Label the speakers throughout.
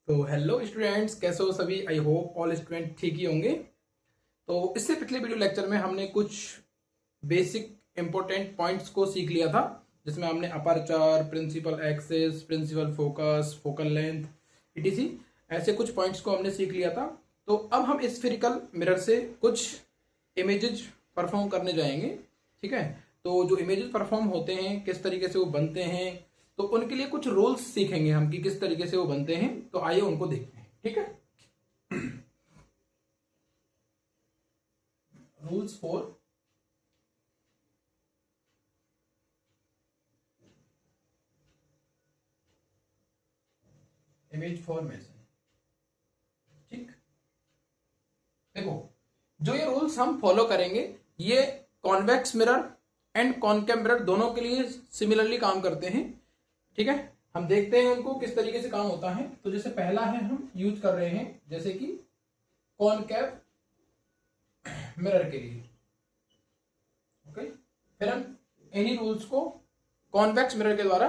Speaker 1: तो hello students, कैसे हो सभी। आई होप ऑल स्टूडेंट ठीक ही होंगे। तो इससे पिछले वीडियो लेक्चर में हमने कुछ बेसिक इंपॉर्टेंट पॉइंट्स को सीख लिया था, जिसमें हमने aperture, principal axis, principal focus, focal length, etc ऐसे कुछ पॉइंट्स को हमने सीख लिया था। तो अब हम स्फेरिकल मिरर से कुछ इमेजेस परफॉर्म करने जाएंगे। ठीक है, तो जो इमेजेस परफॉर्म होते हैं, किस तरीके से वो बनते हैं, तो उनके लिए कुछ रूल्स सीखेंगे हम कि किस तरीके से वो बनते हैं। तो आइए उनको देखते हैं। ठीक है, रूल्स फॉर इमेज फॉर्मेशन। ठीक, देखो, जो ये रूल्स हम फॉलो करेंगे, ये convex mirror and concave mirror दोनों के लिए सिमिलरली काम करते हैं। ठीक है, हम देखते हैं उनको किस तरीके से काम होता है। तो जैसे पहला है, हम यूज कर रहे हैं जैसे कि कॉनकेव मिरर के लिए। ओके, फिर हम इन्हीं रूल्स को कॉन्वेक्स मिरर के द्वारा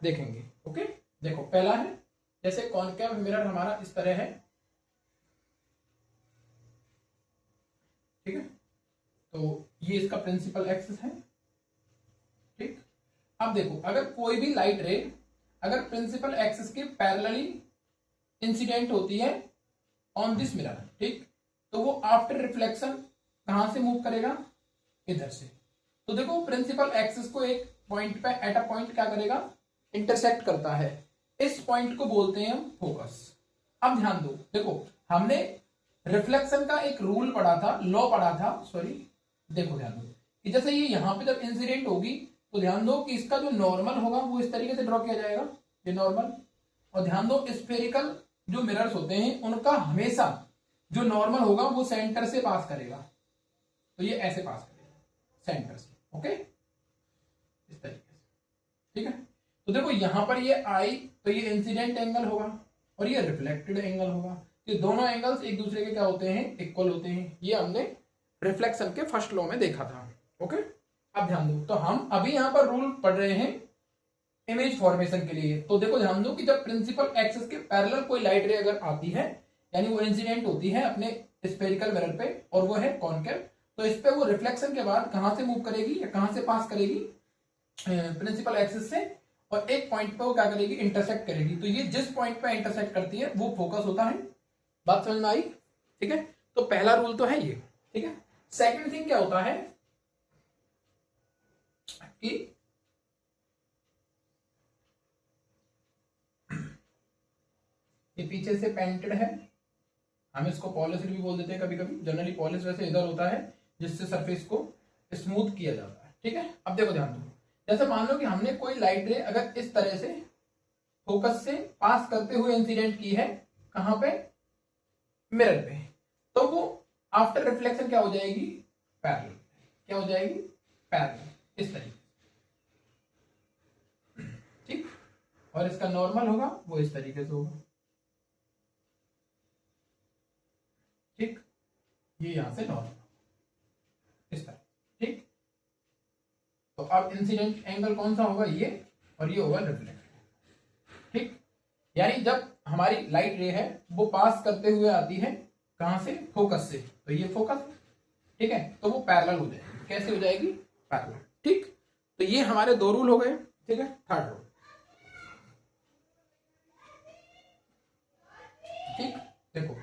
Speaker 1: देखेंगे। ओके, देखो पहला है, जैसे कॉनकेव मिरर हमारा इस तरह है। ठीक है, तो ये इसका प्रिंसिपल एक्सिस है। ठीक, अब देखो, अगर कोई भी लाइट रे अगर प्रिंसिपल एक्सिस के पैरेलली इंसिडेंट होती है ऑन दिस मिरर, ठीक, तो वो आफ्टर रिफ्लेक्शन कहां से मूव करेगा, इधर से। तो देखो, प्रिंसिपल एक्सिस को एक पॉइंट पे एट अ पॉइंट क्या करेगा, इंटरसेक्ट करता है। इस पॉइंट को बोलते हैं हम फोकस। अब ध्यान दो, देखो हमने रिफ्लेक्शन का एक रूल पढ़ा था, लॉ पढ़ा था, सॉरी। देखो ध्यान दो कि जैसे ये यहां पे जब इंसिडेंट होगी, तो ध्यान दो कि इसका जो नॉर्मल होगा वो इस तरीके से ड्रॉ किया जाएगा, ये नॉर्मल। और ध्यान दो, स्फेरिकल जो मिरर्स होते हैं उनका हमेशा जो नॉर्मल होगा वो सेंटर से पास करेगा। तो ये ऐसे पास करेगा सेंटर से। ओके, इस तरीके से। ठीक है, तो देखो यहां पर ये आई, तो ये इंसिडेंट एंगल होगा और ये रिफ्लेक्टेड एंगल होगा। ये दोनों एंगल्स एक दूसरे के क्या होते हैं, इक्वल होते हैं। ये हमने रिफ्लेक्शन के फर्स्ट लॉ में देखा था। ओके, अब ध्यान दो, तो हम अभी यहां पर रूल पढ़ रहे हैं इमेज फॉर्मेशन के लिए। तो देखो ध्यान दो कि जब प्रिंसिपल एक्सिस के पैरेलल कोई लाइट रे अगर आती है, यानी वो इंसिडेंट होती है अपने स्फेरिकल मिरर पे, और वो है कॉनकेव, तो इस पे वो रिफ्लेक्शन के बाद कहां से मूव करेगी या कहां से पास करेगी, प्रिंसिपल एक्सिस से, और एक पॉइंट पे वो क्या करेगी, इंटरसेक्ट करेगी। तो ये जिस पॉइंट पे इंटरसेक्ट करती है वो फोकस होता है। बात समझ में आई? ठीक है, तो पहला रूल तो है ये। ठीक है, सेकंड थिंग क्या होता है कि ये पीछे से पेंटेड है, हम इसको पॉलिश भी बोल देते हैं कभी कभी। जनरली पॉलिश वैसे इधर होता है जिससे सरफेस को स्मूथ किया जाता है। ठीक है, अब देखो ध्यान दो, जैसे मान लो कि हमने कोई लाइट रे अगर इस तरह से फोकस से पास करते हुए इंसिडेंट की है, कहां पे, मिरर पे, तो वो आफ्टर रिफ्लेक्शन क्या हो जाएगी, पैरेलल। क्या हो जाएगी, पैरेलल, इस तरीके। ठीक, और इसका नॉर्मल होगा वो इस तरीके से होगा। ठीक, ये यहां से नॉर्मल इस तरह। ठीक, तो अब इंसिडेंट एंगल कौन सा होगा, ये, और ये होगा रिफ्लेक्ट। ठीक, यानी जब हमारी लाइट रे है वो पास करते हुए आती है कहां से, फोकस से, तो ये फोकस। ठीक है, तो वो पैरेलल हो जाएगी। कैसे हो जाएगी, पैरेलल। ठीक, तो ये हमारे दो रूल हो गए। ठीक है, थर्ड रूल। ठीक, देखो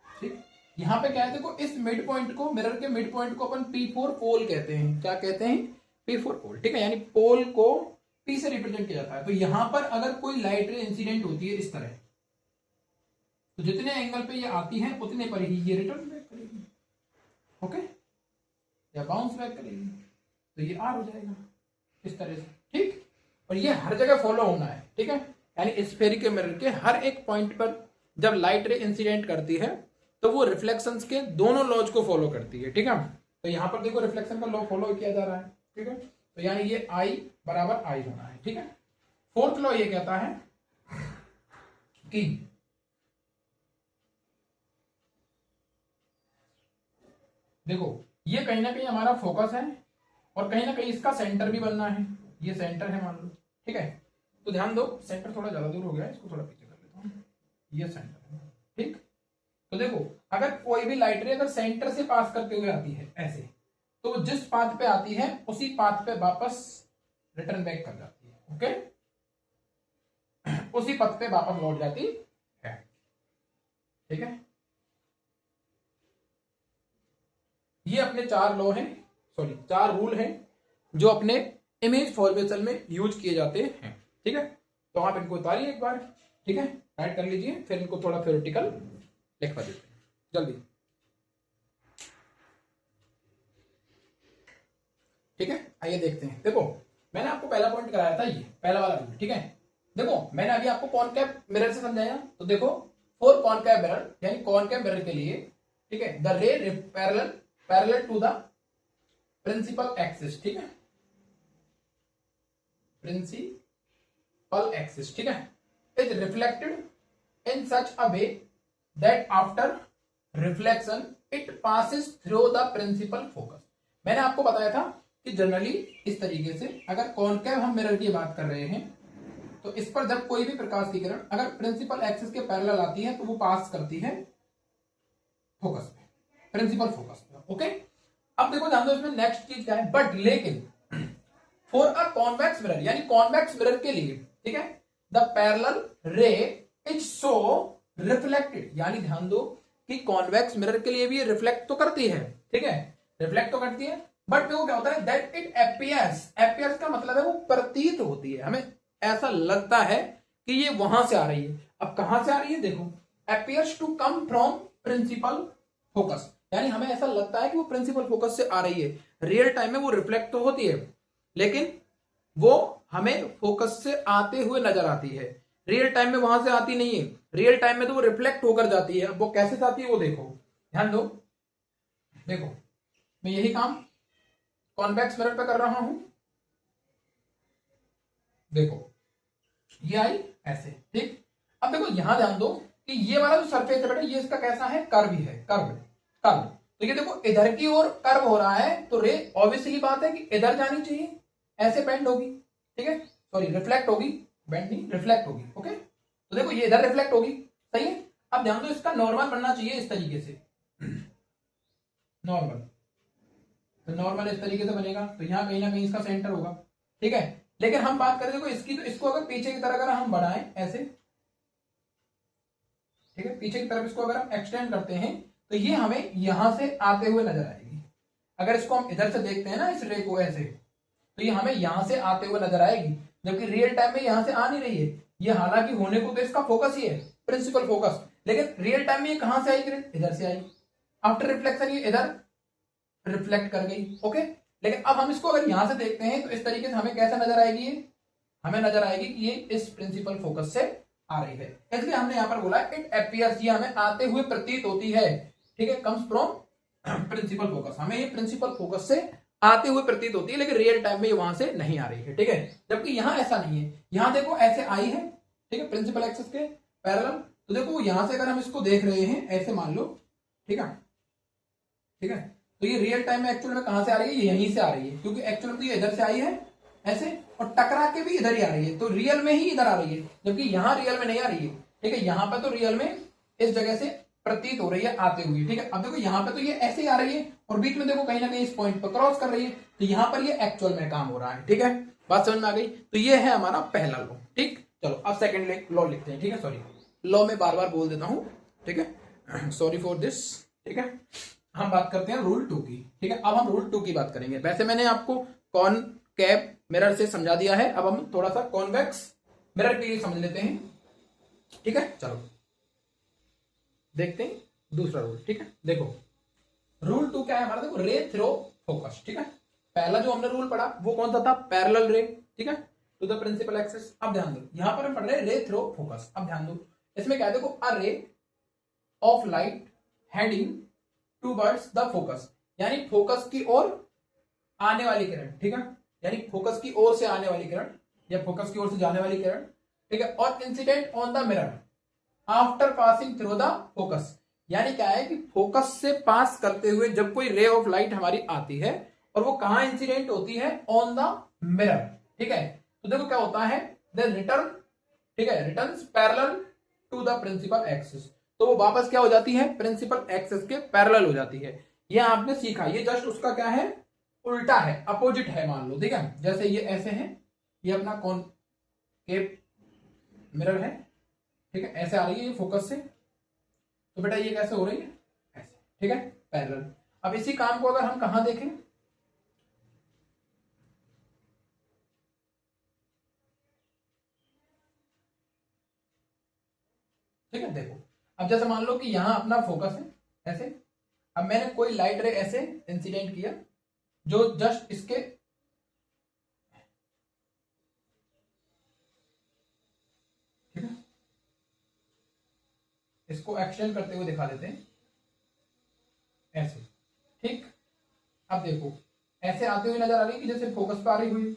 Speaker 1: ठीक, यहां पे क्या है, देखो इस मिड पॉइंट को, मिरर के मिड पॉइंट को अपन P4 पोल कहते हैं। क्या कहते हैं, P4 पोल। ठीक है, यानी पोल को P से रिप्रेजेंट किया जाता है। तो यहां पर अगर कोई लाइट रे इंसिडेंट होती है इस तरह, तो जितने एंगल पे ये आती है उतने पर ही ये रिटर्न बैक करेगी। ओके, या बाउंस बैक करेगी, तो ये आर हो जाएगा इस तरह से। ठीक, और ये हर जगह फॉलो होना है। ठीक है, यानी स्फेरिकल मिरर के हर एक पॉइंट पर जब लाइट रे इंसिडेंट करती है तो वो रिफ्लेक्शंस के दोनों लॉज को फॉलो करती है। ठीक है, तो यहां पर देखो रिफ्लेक्शन का लॉ फॉलो किया जा रहा है। ठीक है, तो यानी ये आई बराबर आई होना है। ठीक है, फोर्थ लॉ ये कहता है कि देखो ये कहीं ना कहीं हमारा फोकस है और कहीं ना कहीं इसका सेंटर भी बनना है, ये सेंटर है मान लो, ठीक है। तो ध्यान दो, सेंटर थोड़ा ज्यादा दूर हो गया है, इसको थोड़ा पीछे कर लेता हूँ, ये सेंटर है, ठीक। तो देखो अगर कोई भी लाइट रे अगर सेंटर से पास करते हुए आती है ऐसे, तो वो जिस पाथ पे आती है उसी पाथ पे वापस रिटर्न बैक कर जाती है, ओके, उसी पथ पे वापस लौट जाती है, ठीक है। ये अपने 4 लॉ हैं, सॉरी 4 रूल हैं जो अपने इमेज फॉर्मेशन में यूज किए जाते हैं, ठीक है। तो आप इनको उतारिए एक बार, ठीक है, राइट कर लीजिए, फिर इनको थोड़ा थ्योरेटिकल लिखवा देते हैं जल्दी, ठीक है। आइए देखते हैं। देखो मैंने आपको पहला पॉइंट कराया था, ये पहला वाला रूल, ठीक है। देखो मैंने अभी आपको कॉनकेव मिरर से समझाया, तो देखो फॉर कॉनकेव मिरर यानी कॉनकेव मिरर के लिए, ठीक है, the ray parallel to the principal axis, ठीक है, प्रिंसिपल एक्सिस, ठीक है, is reflected in such a way that after reflection it passes through the principal focus. मैंने आपको बताया था कि जनरली इस तरीके से अगर कॉनकेव हम मिरर की बात कर रहे हैं तो इस पर जब कोई भी प्रकाश की किरण अगर प्रिंसिपल एक्सिस के पैरेलल आती है तो वो पास करती है फोकस पे, प्रिंसिपल फोकस पे, ओके। अब देखो ध्यान दो इसमें नेक्स्ट चीज क्या है, बट लेकिन फॉर अ कॉन्वेक्स मिरर यानी कॉन्वेक्स मिरर के लिए, ठीक है, द पैरेलल रे इज सो रिफ्लेक्टेड, यानी ध्यान दो कि कॉन्वेक्स मिरर के लिए भी रिफ्लेक्ट तो करती है, ठीक है, रिफ्लेक्ट तो करती है, बट वो क्या होता है दैट इट एपियर्स का मतलब है वो प्रतीत होती है, हमें ऐसा लगता है कि ये वहां से आ रही है। अब कहां से आ रही है, देखो appears to come from principal focus, यानी हमें ऐसा लगता है कि वो प्रिंसिपल फोकस से आ रही है, रियल टाइम में वो रिफ्लेक्ट तो होती है लेकिन वो हमें फोकस से आते हुए नजर आती है, रियल टाइम में वहां से आती नहीं है, रियल टाइम में तो वो रिफ्लेक्ट होकर जाती है। अब वो कैसे आती है वो देखो, ध्यान दो, देखो मैं यही काम कॉन्वेक्स मिरर पे कर रहा हूं, देखो ये आई ऐसे, ठीक। अब देखो यहां ध्यान दो कि ये वाला जो सरफेस है बेटा ये इसका कैसा है, कर्व ही है, कर्व। तो ये देखो इधर की ओर कर्व हो रहा है तो रे ऑब्वियसली बात है कि इधर जानी चाहिए, ऐसे बेंड होगी, ठीक है, सॉरी रिफ्लेक्ट होगी, बेंड नहीं रिफ्लेक्ट होगी, ओके। तो देखो ये इधर रिफ्लेक्ट होगी, सही है। अब ध्यान दो इसका नॉर्मल बनना चाहिए इस तरीके से, नॉर्मल, तो नॉर्मल इस तरीके से बनेगा, तो यहां कहीं ना कहीं इसका सेंटर होगा, ठीक है। लेकिन हम बात करें देखो इसकी, तो इसको अगर पीछे की तरह अगर हम बढ़ाएं ऐसे, ठीक है, पीछे की तरफ इसको अगर हम एक्सटेंड करते हैं तो ये हमें यहां से आते हुए नजर आएगी। अगर इसको हम इधर से देखते हैं ना इस रे को ऐसे, तो ये हमें यहां से आते हुए नजर आएगी, जबकि रियल टाइम में यहां से आ नहीं रही है, ये हालांकि होने को तो इसका फोकस ही है, प्रिंसिपल फोकस, लेकिन रियल टाइम में ये कहां से आई किरण, इधर से आई, आफ्टर रिफ्लेक्शन ये इधर रिफ्लेक्ट कर गई, ओके। लेकिन अब हम इसको अगर यहां से देखते हैं तो इस तरीके से हमें कैसा नजर आएगी, ये हमें नजर आएगी कि ये इस प्रिंसिपल फोकस से आ रही है, इसलिए हमने यहां पर बोला इट अपीयर्स, ये हमें आते हुए प्रतीत होती है, ठीक है, कम्स फ्रॉम प्रिंसिपल फोकस, हमें ये प्रिंसिपल फोकस से आते हुए प्रतीत होती है लेकिन रियल टाइम में ये वहां से नहीं आ रही है, ठीक है। जबकि यहां ऐसा नहीं है, यहां देखो ऐसे आई है, ठीक है, प्रिंसिपल एक्सिस के पैरेलल, तो देखो यहां से अगर हम इसको देख रहे हैं ऐसे मान लो, ठीक है, ठीक है, तो ये रियल टाइम में एक्चुअल में कहां से आ रही है, ये यहीं से आ रही है, क्योंकि एक्चुअल में तो ये इधर से आई है ऐसे और टकरा के भी इधर ही आ रही है, तो रियल में ही इधर आ रही है, जबकि यहां रियल में नहीं आ रही है, ठीक है। यहां पर तो रियल में इस जगह से प्रतीत हो रही है आते हुए, ठीक है। अब देखो यहां पे तो ये ऐसे ही आ रही है और बीच में देखो कहीं ना कहीं इस पॉइंट पर क्रॉस कर रही है, तो यहां पर ये एक्चुअल में काम हो रहा है, ठीक है, बात समझ में आ गई। तो ये है हमारा पहला लॉ, ठीक। चलो अब सेकंड लॉ लिखते हैं, ठीक है, सॉरी लॉ में बार बार बोल देता हूं, ठीक है, सॉरी फॉर दिस, ठीक है। हम बात करते हैं रूल 2 की, ठीक है। अब हम रूल 2 की बात करेंगे, वैसे मैंने आपको कॉनकेव मिरर से समझा दिया है, अब हम थोड़ा सा कॉन्वेक्स मिरर के लिए समझ लेते हैं, ठीक है। चलो देखते हैं दूसरा रूल, ठीक है। देखो रूल 2 क्या है हमारा, देखो रे थ्रो फोकस, ठीक है। पहला जो हमने रूल पढ़ा वो कौन सा था, पैरेलल रे, ठीक है, टू द प्रिंसिपल एक्सिस। अब ध्यान दो यहां पर हम पढ़ रहे हैं रे थ्रो फोकस। अब ध्यान दो इसमें क्या है, देखो a ray of light heading towards the focus, यानी फोकस की ओर आने वाली किरण, ठीक है, यानी फोकस की ओर से आने वाली किरण या फोकस की ओर से जाने वाली किरण, ठीक है, और incident on the mirror after passing through the focus, यानी क्या है कि फोकस से पास करते हुए जब कोई रे ऑफ लाइट हमारी आती है और वो कहां इंसिडेंट होती है, ऑन द मिरर, ठीक है। तो देखो क्या होता है, द रिटर्न, ठीक है, returns parallel to the principal axis, तो वो वापस क्या हो जाती है, प्रिंसिपल एक्सिस के पैरेलल हो जाती है। ये आपने सीखा, ये जस्ट उसका क्या है, उल्टा है, अपोजिट है मान लो, ठीक है। जैसे ये ऐसे है, ये अपना कॉनकेव मिरर है, ठीक है, ऐसे आ रही है ये फोकस से, तो बेटा ये कैसे हो रही है, ऐसे, ठीक है, पैरेलल। अब इसी काम को अगर हम कहां देखें, ठीक है, देखो अब जैसे मान लो कि यहां अपना फोकस है ऐसे, अब मैंने कोई लाइट रे ऐसे इंसिडेंट किया जो जस्ट इसके, ठीक है, इसको एक्सटेंड करते हुए दिखा देते हैं ऐसे, ठीक। अब देखो ऐसे आते हुए नजर आ रही है कि जैसे फोकस पे आ रही हुई,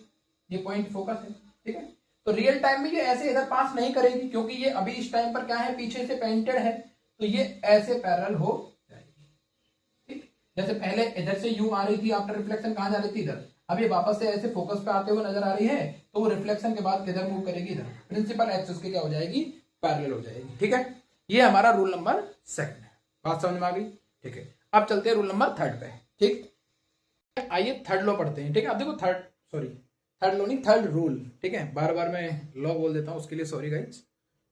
Speaker 1: ये पॉइंट फोकस है, ठीक है। तो रियल टाइम में ये ऐसे इधर पास नहीं करेगी क्योंकि ये अभी इस टाइम पर क्या है, पीछे से पेंटेड है, तो ये ऐसे पैरेलल हो जाएगी, ठीक। जैसे पहले इधर से यू आ रही थी, आफ्टर रिफ्लेक्शन कहां जा रही थी, इधर, अब ये वापस से ऐसे फोकस पे आते हुए नजर आ रही है, तो वो रिफ्लेक्शन के बाद किधर मूव करेगी, इधर, प्रिंसिपल एक्सिस के क्या हो जाएगी, पैरेलल हो जाएगी, ठीक है। ये हमारा रूल नंबर सेकंड है, बात समझ में आ गई, ठीक है। अब चलते हैं रूल नंबर थर्ड पे, ठीक। आइए थर्ड लॉ पढ़ते हैं, ठीक है। अब देखो थर्ड लॉ नहीं, थर्ड रूल, ठीक है, बार बार मैं लॉ बोल देता हूं, उसके लिए सॉरी गाइस,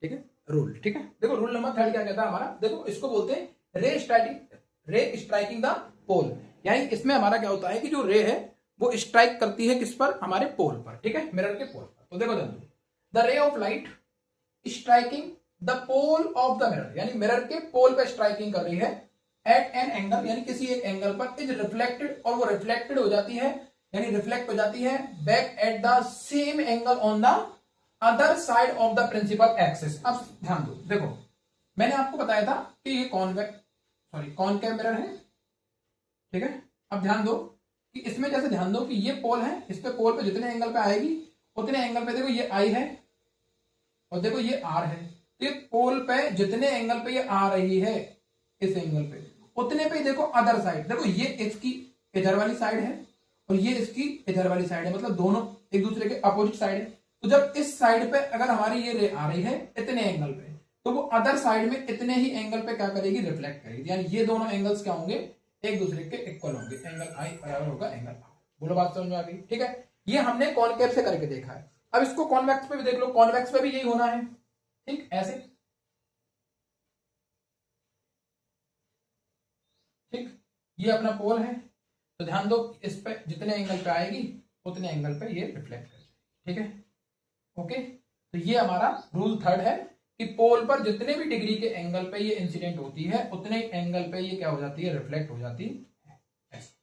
Speaker 1: ठीक है, रूल, ठीक है। देखो रूल नंबर थर्ड क्या कहता है हमारा, देखो इसको बोलते हैं रे स्ट्राइकिंग द पोल, यानी इसमें हमारा क्या होता है कि जो रे है वो स्ट्राइक करती है किस पर, हमारे पोल पर, ठीक है, मिरर के पोल पर। तो देखो the ray of light striking the pole of the mirror, यानी मिरर के पोल पर स्ट्राइकिंग कर रही है एट एन एंगल, यानी किसी एक एंगल पर, इज रिफ्लेक्टेड, और वो रिफ्लेक्टेड हो जाती है, यानी रिफ्लेक्ट हो जाती है back at the same angle on the other side of the principal axis. अब ध्यान दो, देखो मैंने आपको बताया था कि ये कॉनकेव मिरर है, ठीक है। अब ध्यान दो कि इसमें जैसे ध्यान दो कि ये पोल है, इस पे पोल पे जितने एंगल पे आएगी उतने एंगल पे देखो ये आई है और देखो ये आर है, तो ये पोल पे जितने एंगल पे ये आ रही है इस एंगल पे, उतने पे देखो अदर साइड, देखो ये इसकी इधर वाली साइड है और ये इसकी इधर वाली साइड है, मतलब दोनों एक दूसरे के अपोजिट साइड है। तो जब इस साइड पे अगर हमारी ये रे आ रही है इतने एंगल पे, तो वो अदर साइड में इतने ही एंगल पे क्या करेगी, रिफ्लेक्ट करेगी, यानी ये दोनों एंगल्स क्या होंगे, एक दूसरे के इक्वल होंगे, एंगल आई बराबर होगा एंगल आर। बोलो बात समझ में आ गई, ठीक है। ये हमने कॉनकेव से करके देखा है, अब इसको कॉन्वेक्स पे भी देख लो, कॉन्वेक्स पे भी यही होना है, ठीक, ऐसे, ठीक। ये अपना पोल है, तो ध्यान दो इस पे जितने एंगल पे आएगी उतने एंगल पे ये रिफ्लेक्ट करेगी, ठीक है, ओके। तो ये हमारा रूल थर्ड है कि पोल पर जितने भी डिग्री के एंगल पे ये इंसिडेंट होती है उतने एंगल पे ये क्या हो जाती है, रिफ्लेक्ट हो जाती है, ऐसे,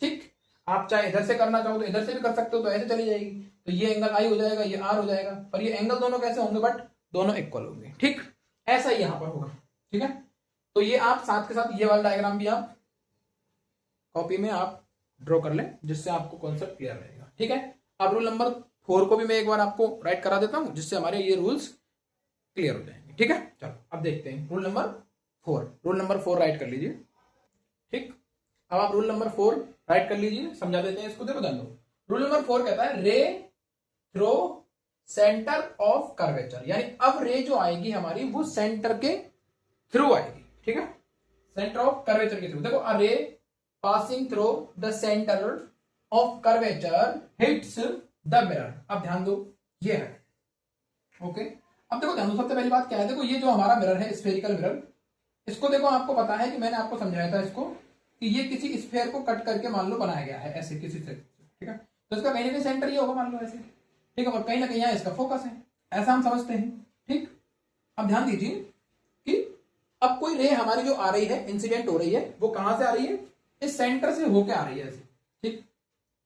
Speaker 1: ठीक। आप चाहे इधर से करना चाहो तो इधर से भी कर सकते हो, तो ऐसे चली जाएगी, तो ये एंगल आई हो जाएगा, ये आर हो जाएगा, पर ये एंगल दोनों कैसे होंगे, बट दोनों इक्वल होंगे, ठीक। ऐसा ही यहां पर होगा, ठीक है। तो ये आप साथ के साथ ये वाला डायग्राम भी आप कॉपी में आप ड्रॉ कर लें, जिससे आपको कॉन्सेप्ट क्लियर रहेगा, ठीक है। अब रूल नंबर 4 को भी मैं एक बार आपको राइट करा देता हूं, जिससे हमारे ये रूल्स क्लियर हो जाएंगे, ठीक है। चलो अब देखते हैं rule number 4, rule number 4 right कर लीजिए, ठीक। अब आप रूल नंबर 4 राइट कर लीजिए, समझा देते हैं इसको, देखो ध्यान दो। रूल नंबर 4 कहता है रे थ्रो सेंटर ऑफ कर्वेचर, यानी अब रे जो आएगी हमारी वो सेंटर के थ्रू आएगी, ठीक है, सेंटर ऑफ कर्वेचर के थ्रू। देखो अ रे passing through the center of curvature hits the mirror। अब ध्यान दो ये है, ओके। अब देखो ध्यान दो, सबसे पहली बात क्या है, देखो ये जो हमारा मिरर है स्फेरिकल मिरर, इसको देखो आपको पता है कि मैंने आपको समझाया था इसको कि ये किसी स्फेयर को कट करके मान लो बनाया गया है ऐसे किसी से, ठीक है। तो इसका कहीं ना कहीं सेंटर ये होगा मान लो ऐसे, ठीक है, और कहीं ना कहीं यहाँ इसका फोकस है, ऐसा हम समझते हैं, ठीक। अब ध्यान दीजिए कि अब कोई रे हमारी जो आ रही है, इंसिडेंट हो रही है, वो कहां से आ रही है, इस सेंटर से होके आ रही है ऐसे, ठीक,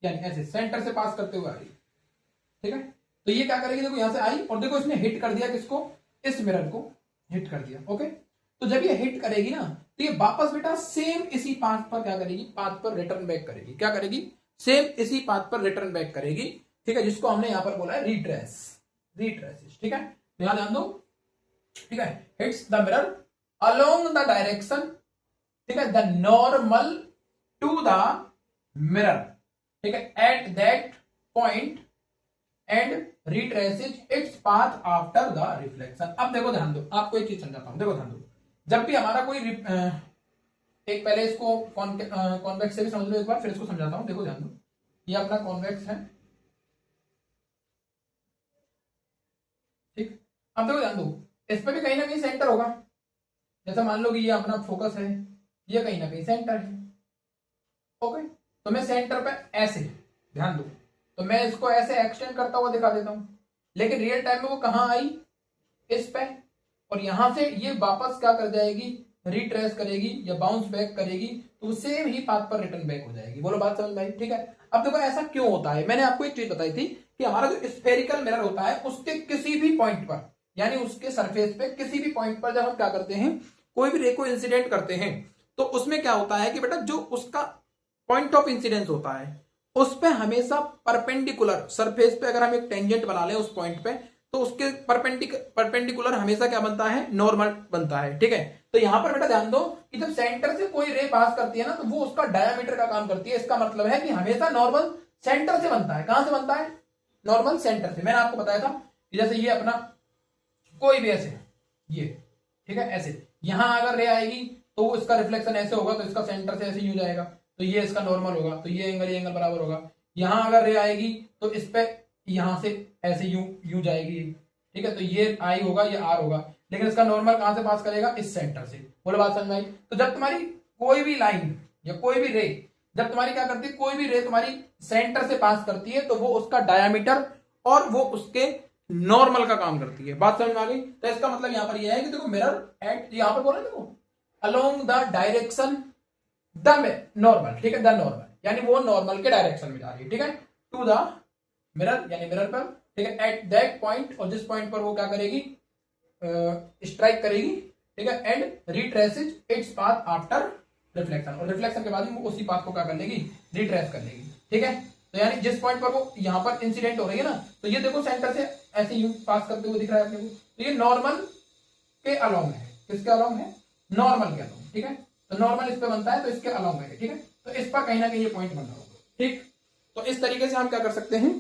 Speaker 1: यानी ऐसे सेंटर से पास करते हुए आ रही है, ठीक है। तो ये क्या करेगी, देखो यहां से आई और देखो इसने हिट कर दिया किसको, इस मिरर को हिट कर दिया, ओके। तो जब ये हिट करेगी ना, तो ये वापस बेटा सेम इसी पाथ पर क्या करेगी, पाथ पर रिटर्न बैक करेगी, क्या करेगी, सेम इसी पाथ पर रिटर्न बैक करेगी, ठीक है, जिसको हमने यहां पर बोला है रिट्रेस, ठीक है। तो यहां ध्यान दो, ठीक है, hits the mirror along the direction, ठीक है, the normal to the mirror, ठीक है, at that point and retraces its path after the reflection. अब देखो ध्यान दो, आपको एक चीज समझाता हूं, देखो ध्यान दो, जब भी हमारा कोई एक पहले इसको कॉन्वेक्स से भी समझ लो एक बार, फिर इसको समझाता हूं। देखो ध्यान दो, ये अपना कॉन्वेक्स है, ठीक। अब देखो ध्यान दो, इस पे भी कहीं ना कहीं सेंटर होगा, जैसा मान लो कि ये अपना फोकस है, ये कहीं ना कहीं सेंटर है, ओके। तो मैं सेंटर पे ऐसे, ध्यान दो, तो मैं इसको ऐसे एक्सटेंड करता हुआ दिखा देता हूं, लेकिन रियल टाइम में वो कहां आई, इस पे, और यहां से ये वापस क्या कर जाएगी, रिट्रेस करेगी या बाउंस बैक करेगी, तो सेम ही पाथ पर रिटर्न बैक हो जाएगी। बोलो बात समझ में आई, ठीक है। अब देखो ऐसा क्यों होता है, मैंने आपको एक चीज बताई थी कि हमारा जो स्फेरिकल मिरर होता है उसके किसी भी पॉइंट पर, यानी उसके सरफेस पे किसी भी पॉइंट पर जब हम क्या करते हैं, कोई भी रे को इंसिडेंट करते हैं, तो उसमें क्या होता है कि बेटा जो उसका पॉइंट ऑफ इंसिडेंस होता है उस पे हमेशा परपेंडिकुलर सरफेस पे, अगर हम एक टेंजेंट बना लें उस पॉइंट पे, तो उसके परपेंडिकुलर हमेशा क्या बनता है, नॉर्मल बनता है, ठीक है। तो यहां पर बेटा ध्यान दो कि जब सेंटर से कोई रे पास करती है ना, तो वो उसका डायमीटर का काम करती है। इसका मतलब है कि हमेशा नॉर्मल सेंटर से बनता है। कहां से बनता है, नॉर्मल सेंटर से। मैंने आपको बताया था कि जैसे ये अपना कोई भी ऐसे, ये ठीक है, ऐसे यहां अगर रे आएगी तो वो इसका रिफ्लेक्शन ऐसे होगा, तो इसका सेंटर से ऐसे यूं जाएगा, तो ये इसका नॉर्मल होगा, तो ये एंगल बराबर होगा। यहां अगर रे आएगी तो इस पे यहां से ऐसे यूं जाएगी, ठीक है, तो ये आई होगा, ये आर होगा, लेकिन इसका नॉर्मल कहां से पास करेगा, इस सेंटर से। बोलो बात समझ में आई। तो जब तुम्हारी कोई भी लाइन या कोई भी रे, जब तुम्हारी क्या करती है, कोई भी रे तुम्हारी सेंटर से पास करती है, तो वो उसका डायामीटर और वो उसके नॉर्मल का काम करती है। बात समझ में आ गई। तो इसका मतलब यहां पर यह है कि देखो मिरर एट, यहां पर बोल रहे देखो along the direction the normal, ठीक है, द नॉर्मल, यानी वो नॉर्मल के डायरेक्शन में जा रही है, ठीक है, टू द मिरर, यानी मिरर पर, ठीक है, एट दैट पॉइंट, और जिस पॉइंट पर वो क्या करेगी, स्ट्राइक करेगी, ठीक है, and retraces its path after reflection, और रिफ्लेक्शन के बाद वो उसी पाथ को क्या कर लेगी, रिट्रेस कर लेगी, ठीक है। तो यानी जिस पॉइंट पर वो यहां पर इंसिडेंट हो रही है ना, तो ये देखो सेंटर से ऐसे यूं पास करते हुए दिख रहा है अपने को, तो ये नॉर्मल के अलोंग है। किसके अलोंग है, नॉर्मल के अलोंग, ठीक है। तो नॉर्मल इस पे बनता है, तो इसके अलोंग है, ठीक है। तो इस पर कहीं ना कहीं ये पॉइंट बन रहा होगा, ठीक। तो इस तरीके से हम क्या कर सकते हैं,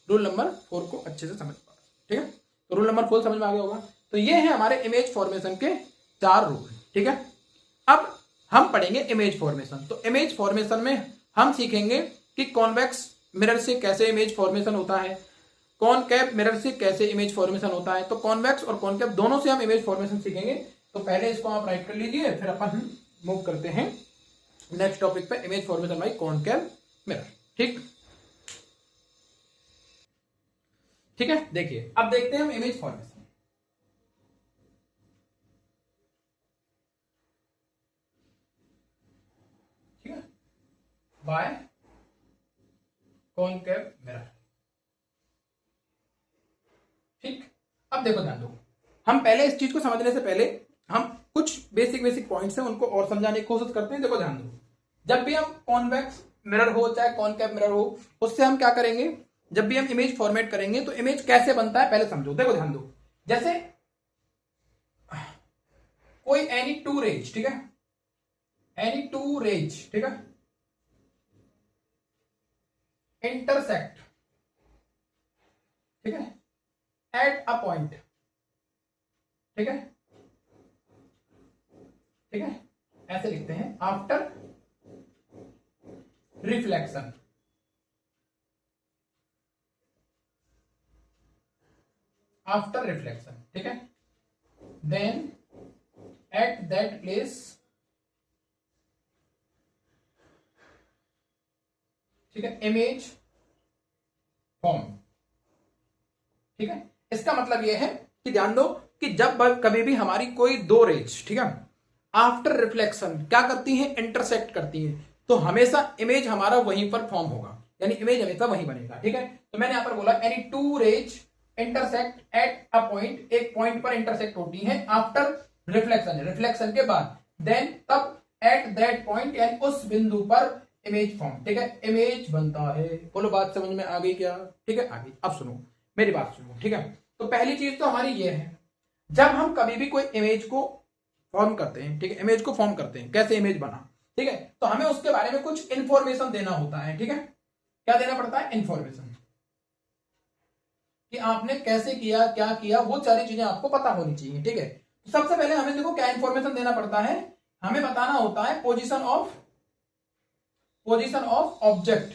Speaker 1: रूल नंबर 4 को अच्छे से समझ पा रहे, ठीक है। तो रूल नंबर 4 समझ में आ गया होगा। तो ये है हमारे इमेज फॉर्मेशन के 4 रूल, ठीक है। अब हम पढ़ेंगे इमेज फॉर्मेशन। तो इमेज फॉर्मेशन में हम सीखेंगे कि कॉन्वेक्स मिरर से कैसे इमेज फॉर्मेशन होता है, कॉनकेव मिरर से कैसे इमेज फॉर्मेशन होता है। तो कॉन्वेक्स और कॉनकेव दोनों से हम इमेज फॉर्मेशन सीखेंगे। तो पहले इसको आप राइट कर लीजिए, फिर अपन मूव करते हैं नेक्स्ट टॉपिक पे, image formation by concave mirror, ठीक। ठीक है, देखिए अब देखते हैं हम इमेज फॉर्मेशन, ठीक है, बाय कॉनकेव मिरर, ठीक। अब देखो ध्यान दो, हम पहले इस चीज को समझने से पहले हम कुछ बेसिक पॉइंट्स हैं उनको और समझाने की कोशिश करते हैं। देखो ध्यान दो, जब भी हम कॉन्वेक्स मिरर हो चाहे कॉनकेव मिरर हो, उससे हम क्या करेंगे, जब भी हम इमेज फॉर्मेट करेंगे तो इमेज कैसे बनता है पहले समझो। देखो ध्यान दो, जैसे कोई एनी टू रेज, ठीक है, एनी टू रेज, ठीक है, इंटरसेक्ट, ठीक है, एट अ पॉइंट, ठीक है, ठीक है, ऐसे लिखते हैं आफ्टर रिफ्लेक्शन, आफ्टर रिफ्लेक्शन, ठीक है, देन एट दैट प्लेस, ठीक है, इमेज फॉर्म, ठीक है। इसका मतलब यह है कि ध्यान दो कि जब कभी भी हमारी कोई दो रेज, ठीक है, आफ्टर रिफ्लेक्शन क्या करती हैं, इंटरसेक्ट करती हैं, तो हमेशा इमेज हमारा वहीं पर फॉर्म होगा, यानी इमेज हमेशा वहीं बनेगा, ठीक है। तो मैंने यहां पर बोला any two rays intersect at a point, एक पॉइंट पर इंटरसेक्ट होती है आफ्टर रिफ्लेक्शन, रिफ्लेक्शन के बाद, देन तब एट दैट पॉइंट, यानी उस बिंदु पर इमेज फॉर्म, ठीक है, इमेज बनता है। बोलो बात समझ में आ गई क्या, ठीक है, आ गई। अब सुनो मेरी बात सुनो, ठीक है। तो पहली चीज तो हमारी ये है, जब हम कभी भी कोई इमेज को फॉर्म करते हैं, ठीक है, इमेज को फॉर्म करते हैं, कैसे इमेज बना, ठीक है, तो हमें उसके बारे में कुछ इंफॉर्मेशन देना होता है, ठीक है, क्या देना पड़ता है, इंफॉर्मेशन, कि आपने कैसे किया, क्या किया, वो सारी चीजें आपको पता होनी चाहिए, ठीक है। तो सबसे पहले हमें देखो क्या इंफॉर्मेशन देना पड़ता है, हमें बताना होता है पोजीशन ऑफ ऑब्जेक्ट,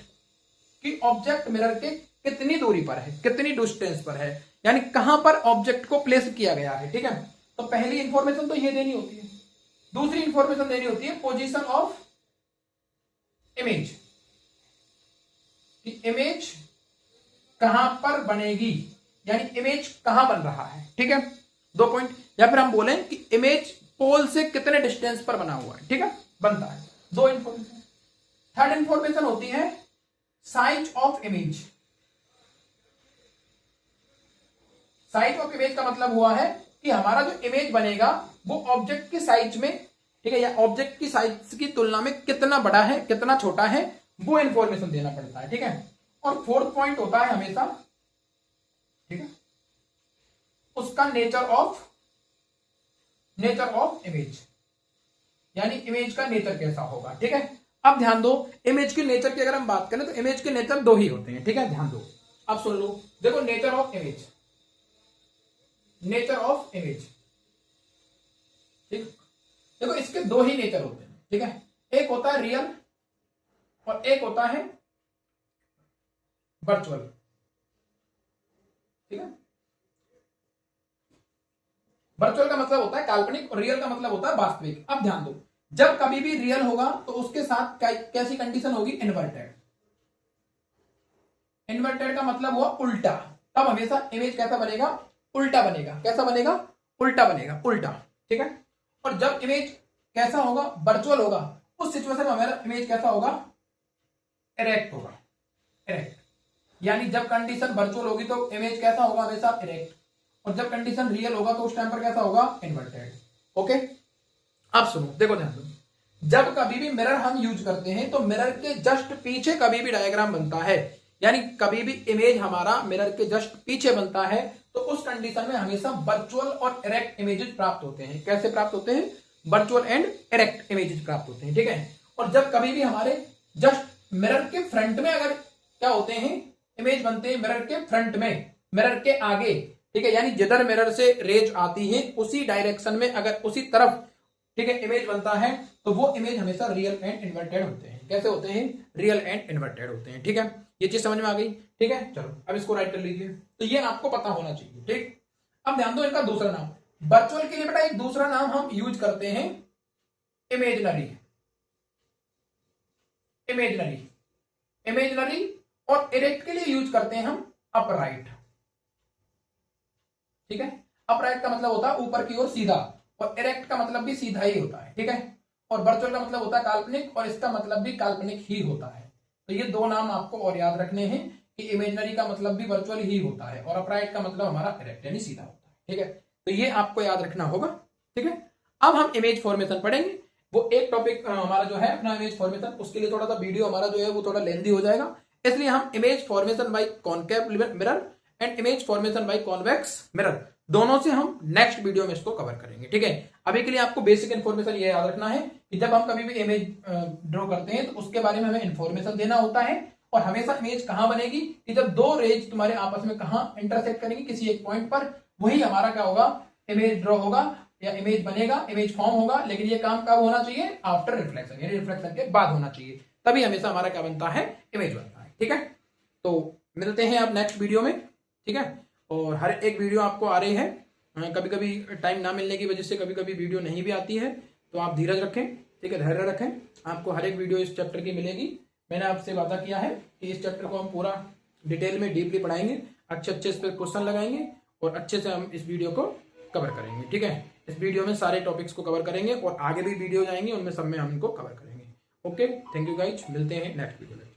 Speaker 1: कि ऑब्जेक्ट मिरर के कितनी दूरी पर है, कितनी डिस्टेंस पर है, यानी कहां पर ऑब्जेक्ट को प्लेस किया गया है, ठीक है। तो पहली इंफॉर्मेशन तो ये देनी होती है। दूसरी इंफॉर्मेशन देनी होती है पोजीशन ऑफ इमेज, कि इमेज कहां पर बनेगी, यानी इमेज कहां बन रहा है, ठीक है, 2 पॉइंट, या फिर हम बोलें कि इमेज पोल से कितने डिस्टेंस पर बना हुआ है, ठीक है, बनता है, 2 इंफॉर्मेशन। थर्ड इंफॉर्मेशन होती है size of image. Size of image का मतलब हुआ है कि हमारा जो इमेज बनेगा वो ऑब्जेक्ट की साइज में, ठीक है, या ऑब्जेक्ट की साइज की तुलना में कितना बड़ा है, कितना छोटा है, वो इंफॉर्मेशन देना पड़ता है, ठीक है। और फोर्थ पॉइंट होता है हमेशा, ठीक है, उसका नेचर ऑफ इमेज, यानी इमेज का नेचर कैसा होगा, ठीक है। अब ध्यान दो, इमेज के नेचर की अगर हम बात करें तो इमेज के नेचर 2 ही होते हैं, ठीक है, ध्यान दो, अब सुन लो, देखो नेचर ऑफ इमेज, ठीक, देखो इसके 2 ही नेचर होते हैं, ठीक है, एक होता है रियल और एक होता है वर्चुअल, ठीक है। वर्चुअल का मतलब होता है काल्पनिक और रियल का मतलब होता है वास्तविक। अब ध्यान दो, जब कभी भी रियल होगा तो उसके साथ कैसी कंडीशन होगी, इन्वर्टेड। इन्वर्टेड का मतलब हुआ उल्टा, तब हमेशा इमेज कैसा बनेगा, उल्टा बनेगा, कैसा बनेगा, उल्टा बनेगा, उल्टा, ठीक है। और जब इमेज कैसा होगा, वर्चुअल होगा, उस सिचुएशन में हमारा इमेज कैसा होगा, इरेक्ट होगा, इरेक्ट, यानी जब कंडीशन वर्चुअल होगी तो इमेज कैसा होगा, हमेशा इरेक्ट, और जब कंडीशन रियल होगा तो उस टाइम पर कैसा होगा, इन्वर्टेड, ओके। अब सुनो, देखो ध्यान दो, जब कभी भी मिरर हम यूज करते हैं तो मिरर के जस्ट पीछे कभी भी डायग्राम बनता है, यानी कभी भी इमेज हमारा मिरर के जस्ट पीछे बनता है, तो उस कंडीशन में हमेशा वर्चुअल और इरेक्ट इमेजेस प्राप्त होते हैं। कैसे प्राप्त होते हैं, वर्चुअल एंड इरेक्ट इमेजेस प्राप्त होते हैं, ठीक है। और जब कभी भी हमारे जस्ट मिरर के फ्रंट में अगर क्या होते हैं, इमेज बनते हैं मिरर के फ्रंट में, मिरर के आगे, ठीक है, यानी जिधर मिरर से रेज आती है उसी डायरेक्शन में, अगर उसी तरफ, ठीक है, इमेज बनता है, तो वो इमेज हमेशा रियल एंड इन्वर्टेड होते हैं। कैसे होते हैं, रियल एंड इन्वर्टेड होते हैं, ठीक है। ये चीज समझ में आ गई, ठीक है। चलो अब इसको राइट कर लीजिए, तो ये आपको पता होना चाहिए, ठीक। अब ध्यान दो, इनका दूसरा नाम, वर्चुअल के लिए बेटा एक दूसरा नाम हम यूज करते हैं, इमेजिनरी, और इरेक्ट के लिए यूज करते हैं हम अपराइट, ठीक है। अपराइट का मतलब होता है ऊपर की ओर सीधा, और इरेक्ट का मतलब भी सीधा ही होता है, ठीक है। और वर्चुअल का मतलब होता है काल्पनिक, और इसका मतलब भी काल्पनिक ही होता है। तो ये 2 नाम आपको और याद रखने हैं, कि इमेजिनरी का मतलब भी वर्चुअल ही होता है, और अपराइट का मतलब हमारा इरेक्ट यानी सीधा होता है, ठीक है। तो ये आपको याद रखना होगा, ठीक है। अब हम इमेज फॉर्मेशन पढ़ेंगे, वो एक टॉपिक हमारा जो है अपना इमेज फॉर्मेशन, उसके लिए थोड़ा सा वीडियो हमारा जो है वो थोड़ा लेंथी हो जाएगा, इसलिए हम image formation by concave mirror and image formation by convex mirror, दोनों से हम नेक्स्ट वीडियो में इसको कवर करेंगे, ठीक है। अभी के लिए आपको बेसिक इन्फॉर्मेशन ये याद रखना है कि जब हम कभी भी इमेज ड्रॉ करते हैं तो उसके बारे में हमें इन्फॉर्मेशन देना होता है, और हमेशा इमेज कहां बनेगी, कि जब 2 रेज तुम्हारे आपस में कहां इंटरसेक्ट करेंगे, किसी एक पॉइंट पर, वही हमारा क्या होगा, इमेज ड्रॉ होगा या इमेज बनेगा, इमेज फॉर्म होगा। लेकिन ये काम कब होना चाहिए, आफ्टर रिफ्लेक्शन, यानी रिफ्लेक्शन के बाद होना चाहिए, तभी हमेशा हमारा क्या बनता है, इमेज बनता है, ठीक है। तो मिलते हैं आप नेक्स्ट वीडियो में, ठीक है। और हर एक वीडियो आपको आ रही है, कभी कभी टाइम ना मिलने की वजह से कभी कभी वीडियो नहीं भी आती है, तो आप धीरज रखें, ठीक है, धैर्य रखें, आपको हर एक वीडियो इस चैप्टर की मिलेगी। मैंने आपसे वादा किया है कि इस चैप्टर को हम पूरा डिटेल में डीपली पढ़ाएंगे, अच्छे अच्छे इस पर क्वेश्चन लगाएंगे, और अच्छे से हम इस वीडियो को कवर करेंगे, ठीक है। इस वीडियो में सारे टॉपिक्स को कवर करेंगे, और आगे भी वीडियो जाएंगे उनमें सब में हम इनको कवर करेंगे। ओके, थैंक यू गाइज, मिलते हैं नेक्स्ट वीडियो में।